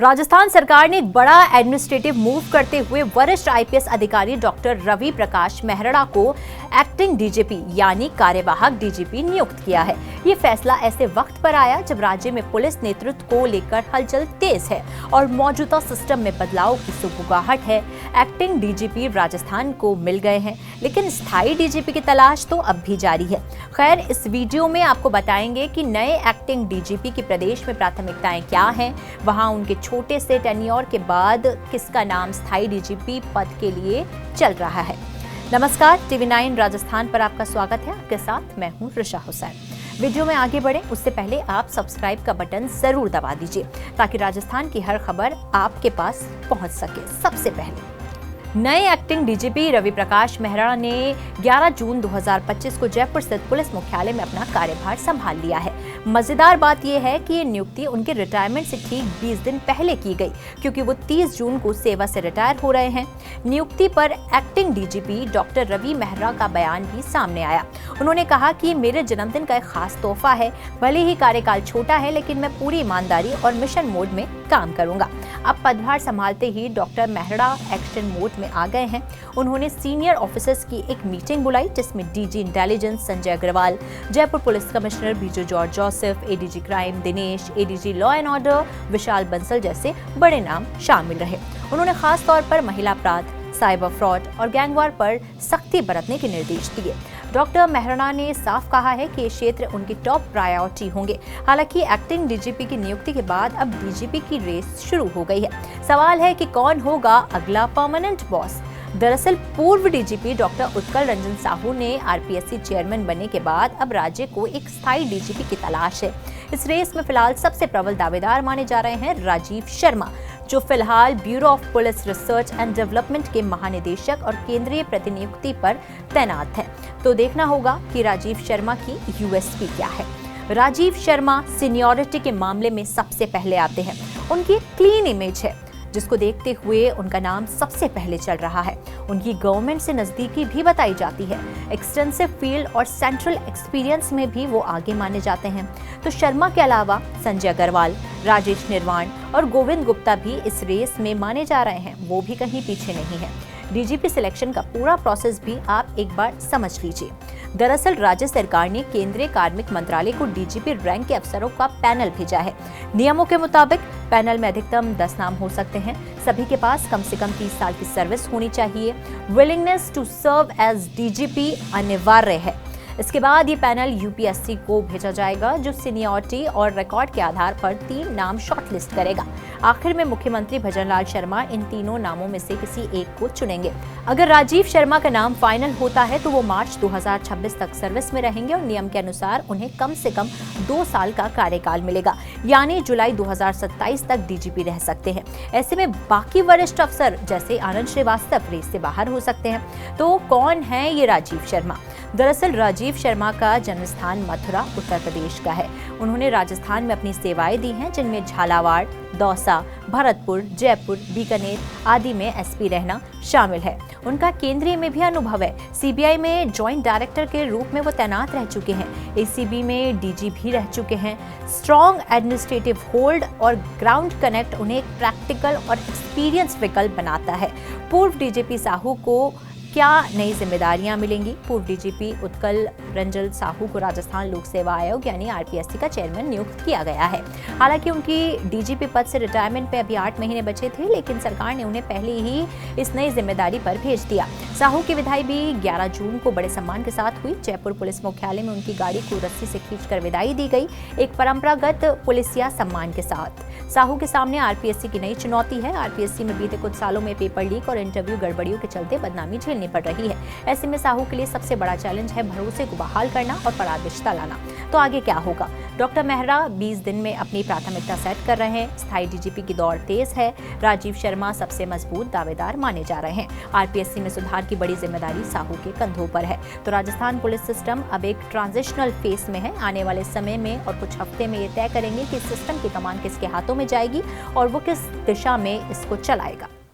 राजस्थान सरकार ने एक बड़ा एडमिनिस्ट्रेटिव मूव करते हुए वरिष्ठ आईपीएस अधिकारी डॉक्टर रवि प्रकाश मेहरा को एक्टिंग डीजीपी यानी कार्यवाहक डीजीपी नियुक्त किया है। ये फैसला ऐसे वक्त पर आया जब राज्य में पुलिस नेतृत्व को लेकर हलचल तेज है और मौजूदा सिस्टम में बदलाव की सुगबुगाहट है। एक्टिंग डीजीपी राजस्थान को मिल गए हैं, लेकिन स्थायी डीजीपी की तलाश तो अब भी जारी है। खैर, इस वीडियो में आपको बताएंगे कि नए एक्टिंग डीजीपी की प्रदेश में प्राथमिकताएं क्या हैं, वहां उनके छोटे से टेन्योर के बाद किसका नाम स्थायी डीजीपी पद के लिए चल रहा है। नमस्कार, TV9 राजस्थान पर आपका स्वागत है। आपके साथ मैं हूं ऋषा हुसैन। वीडियो में आगे बढ़े उससे पहले आप सब्सक्राइब का बटन जरूर दबा दीजिए ताकि राजस्थान की हर खबर आपके पास पहुंच सके सबसे पहले। नए एक्टिंग डीजीपी रवि प्रकाश मेहरा ने 11 जून 2025 को जयपुर स्थित पुलिस मुख्यालय में अपना कार्यभार संभाल लिया है। मजेदार बात यह है कि ये नियुक्ति उनके रिटायरमेंट से ठीक 20 दिन पहले की गई, क्योंकि वो 30 जून को सेवा से रिटायर हो रहे हैं। नियुक्ति पर acting DGP doctor Ravi Mehra का बयान भी सामने आया। उन्होंने कहा कि मेरे जन्मदिन का एक खास तोहफा है। भले ही कार्यकाल छोटा है, लेकिन मैं पूरी ईमानदारी और मिशन मोड में काम करूंगा। अब पदभार संभालते ही डॉक्टर मेहरा एक्शन मोड में आ गए हैं। उन्होंने सीनियर ऑफिसर्स की एक मीटिंग बुलाई, जिसमें DG intelligence Sanjay Agrawal, Jaipur police commissioner Biju George Joseph, ADG crime Dinesh, ADG law and order Vishal Bansal जैसे बड़े नाम शामिल रहे। उन्होंने खास तौर पर महिला अपराध, साइबर फ्रॉड और गैंगवार पर सख्ती बरतने के निर्देश दिए। डॉक्टर मेहरा ने साफ कहा है कि ये क्षेत्र उनकी टॉप प्रायोरिटी होंगे। हालांकि एक्टिंग डीजीपी की नियुक्ति के बाद अब डीजीपी की रेस शुरू हो गई है। सवाल है कि कौन होगा अगला परमानेंट बॉस। दरअसल पूर्व डीजीपी डॉक्टर उत्कल रंजन साहू ने आरपीएससी चेयरमैन बनने के बाद अब राज्य को एक स्थायी डीजीपी की तलाश है। इस रेस में फिलहाल सबसे प्रबल दावेदार माने जा रहे हैं राजीव शर्मा, जो फिलहाल bureau of police research and development के महानिदेशक और केंद्रीय प्रतिनियुक्ति पर तैनात हैं। तो देखना होगा कि राजीव शर्मा की यूएसपी क्या है। राजीव शर्मा सीनियरिटी के मामले में सबसे पहले आते हैं। उनकी क्लीन इमेज है, जिसको देखते हुए उनका नाम सबसे पहले चल रहा है। उनकी गवर्नमेंट से नजदीकी भी बताई जाती है। एक्सटेंसिव फील्ड और सेंट्रल एक्सपीरियंस में भी वो आगे माने जाते हैं। तो शर्मा के अलावा संजय अग्रवाल, राजेश निर्वाण और गोविंद गुप्ता भी इस रेस में माने जा रहे हैं। वो भी कहीं पीछे नहीं है। डीजीपी सिलेक्शन का पूरा प्रोसेस भी आप एक बार समझ लीजिए। दरअसल राज्य सरकार ने केंद्रीय कार्मिक मंत्रालय को डीजीपी रैंक के अफसरों का पैनल भेजा है। नियमों के मुताबिक पैनल में अधिकतम 10 नाम हो सकते हैं। सभी के पास कम से कम 30 साल की सर्विस होनी चाहिए। Willingness to serve as DGP अनिवार्य है। इसके बाद ये पैनल यूपीएससी को भेजा जाएगा, जो सीनियरिटी और रिकॉर्ड के आधार पर 3 नाम शॉर्टलिस्ट करेगा। आखिर में मुख्यमंत्री भजनलाल शर्मा इन तीनों नामों में से किसी एक को चुनेंगे। अगर राजीव शर्मा का नाम फाइनल होता है तो वो मार्च 2026 तक सर्विस में रहेंगे और नियम के अनुसार उन्हें कम से कम 2 साल का कार्यकाल मिलेगा, यानी जुलाई 2027 तक डीजीपी रह सकते हैं। ऐसे में बाकी वरिष्ठ अफसर जैसे आनंद श्रीवास्तव रेस से बाहर हो सकते हैं। तो कौन है ये राजीव शर्मा? दरअसल राजीव शर्मा का जन्म स्थान मथुरा उत्तर प्रदेश का है। उन्होंने राजस्थान में अपनी सेवाएं दी हैं, जिनमें झालावाड़, दौसा, भरतपुर, जयपुर, बीकानेर आदि में एसपी रहना शामिल है। उनका केंद्रीय में भी अनुभव है। सीबीआई में जॉइंट डायरेक्टर के रूप में वो तैनात रह चुके हैं। एसीबी में डीजी भी रह चुके हैं। स्ट्रॉन्ग एडमिनिस्ट्रेटिव होल्ड और ग्राउंड कनेक्ट उन्हें एक प्रैक्टिकल और एक्सपीरियंस विकल्प बनाता है। पूर्व डीजीपी साहू को क्या नई जिम्मेदारियां मिलेंगी? पूर्व डीजीपी उत्कल रंजन साहू को राजस्थान लोक सेवा आयोग यानी आरपीएससी का चेयरमैन नियुक्त किया गया है। हालांकि उनकी डीजीपी पद से रिटायरमेंट पे अभी 8 महीने बचे थे, लेकिन सरकार ने उन्हें पहले ही इस नई जिम्मेदारी पर भेज दिया। साहू की विदाई भी 11 जून को बड़े सम्मान के साथ हुई। जयपुर पुलिस मुख्यालय में उनकी गाड़ी को रस्सी से खींचकर विदाई दी गई, एक परंपरागत पुलिसिया सम्मान के साथ। साहू के सामने आरपीएससी की नई चुनौती है। आरपीएससी में बीते कुछ सालों में पेपर लीक और इंटरव्यू गड़बड़ियों के चलते बदनामी झेलनी पड़ रही है। ऐसे में साहू के लिए सबसे बड़ा चैलेंज है भरोसे को बहाल करना और पारदर्शिता लाना। तो आगे क्या होगा? डॉक्टर मेहरा 20 दिन में अपनी प्राथमिकता सेट कर रहे हैं। स्थायी डीजीपी की दौड़ तेज है। राजीव शर्मा सबसे मजबूत दावेदार माने जा रहे हैं। आरपीएससी में सुधार की बड़ी जिम्मेदारी साहू के कंधों पर है। तो राजस्थान पुलिस सिस्टम अब एक ट्रांजिशनल फेस में है। आने वाले समय में और कुछ हफ्ते में ये तय करेंगे कि सिस्टम की कमान किसके हाथों में जाएगी और वो किस दिशा में इसको चलाएगा।